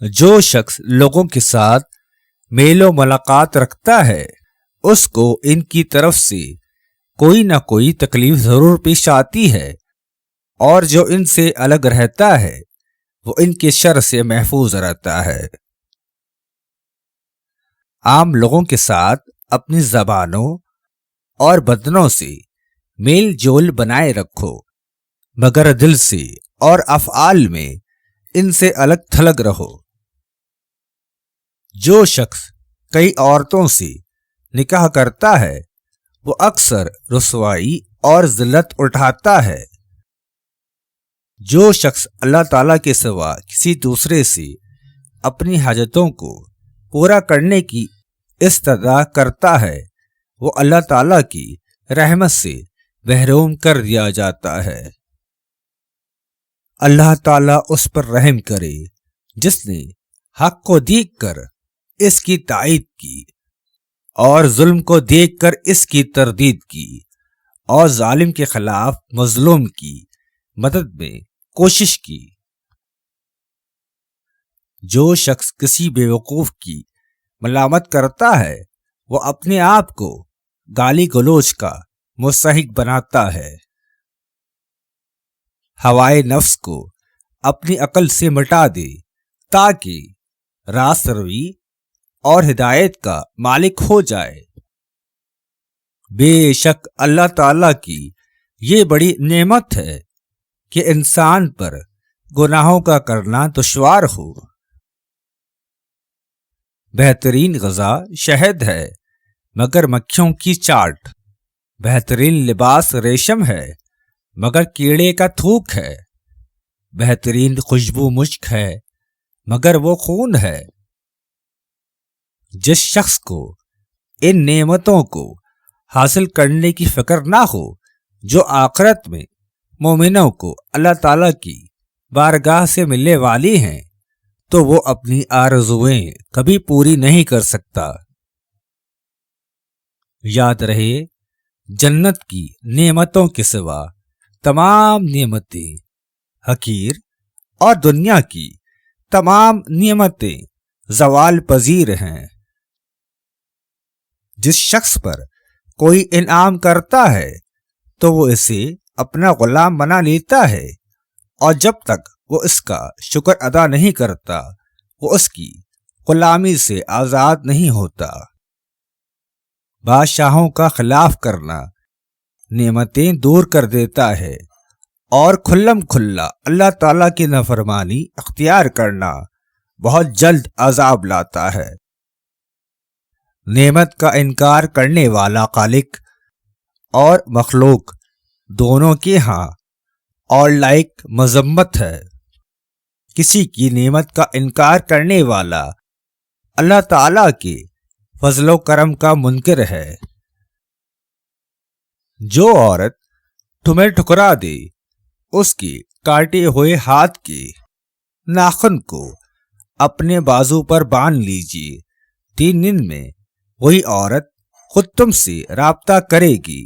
جو شخص لوگوں کے ساتھ میل و ملاقات رکھتا ہے اس کو ان کی طرف سے کوئی نہ کوئی تکلیف ضرور پیش آتی ہے، اور جو ان سے الگ رہتا ہے وہ ان کے شر سے محفوظ رہتا ہے۔ عام لوگوں کے ساتھ اپنی زبانوں اور بدنوں سے میل جول بنائے رکھو، مگر دل سے اور افعال میں ان سے الگ تھلگ رہو۔ جو شخص کئی عورتوں سے نکاح کرتا ہے وہ اکثر رسوائی اور ذلت اٹھاتا ہے۔ جو شخص اللہ تعالیٰ کے سوا کسی دوسرے سے اپنی حاجتوں کو پورا کرنے کی استدعا کرتا ہے وہ اللہ تعالیٰ کی رحمت سے محروم کر دیا جاتا ہے۔ اللہ تعالیٰ اس پر رحم کرے جس نے حق کو دیکھ کر اس کی تائید کی اور ظلم کو دیکھ کر اس کی تردید کی اور ظالم کے خلاف مظلوم کی مدد میں کوشش کی۔ جو شخص کسی بے وقوف کی ملامت کرتا ہے وہ اپنے آپ کو گالی گلوچ کا مستحق بناتا ہے۔ ہوائے نفس کو اپنی عقل سے مٹا دے تاکہ راست روی اور ہدایت کا مالک ہو جائے۔ بے شک اللہ تعالیٰ کی یہ بڑی نعمت ہے کہ انسان پر گناہوں کا کرنا دشوار ہو۔ بہترین غذا شہد ہے مگر مکھیوں کی چاٹ، بہترین لباس ریشم ہے مگر کیڑے کا تھوک ہے، بہترین خوشبو مشک ہے مگر وہ خون ہے۔ جس شخص کو ان نعمتوں کو حاصل کرنے کی فکر نہ ہو جو آخرت میں مومنوں کو اللہ تعالیٰ کی بارگاہ سے ملنے والی ہیں، تو وہ اپنی آرزوئیں کبھی پوری نہیں کر سکتا۔ یاد رہے جنت کی نعمتوں کے سوا تمام نعمتیں حقیر اور دنیا کی تمام نعمتیں زوال پذیر ہیں۔ جس شخص پر کوئی انعام کرتا ہے تو وہ اسے اپنا غلام بنا لیتا ہے، اور جب تک وہ اس کا شکر ادا نہیں کرتا وہ اس کی غلامی سے آزاد نہیں ہوتا۔ بادشاہوں کا خلاف کرنا نعمتیں دور کر دیتا ہے، اور کھلم کھلا اللہ تعالیٰ کی نافرمانی اختیار کرنا بہت جلد عذاب لاتا ہے۔ نعمت کا انکار کرنے والا خالق اور مخلوق دونوں کے ہاں اور لائق مذمت ہے۔ کسی کی نعمت کا انکار کرنے والا اللہ تعالیٰ کے فضل و کرم کا منکر ہے۔ جو عورت تمہیں ٹھکرا دے اس کے کاٹے ہوئے ہاتھ کے ناخن کو اپنے بازو پر باندھ لیجیے، 3 دن میں وہی عورت خود تم سے رابطہ کرے گی۔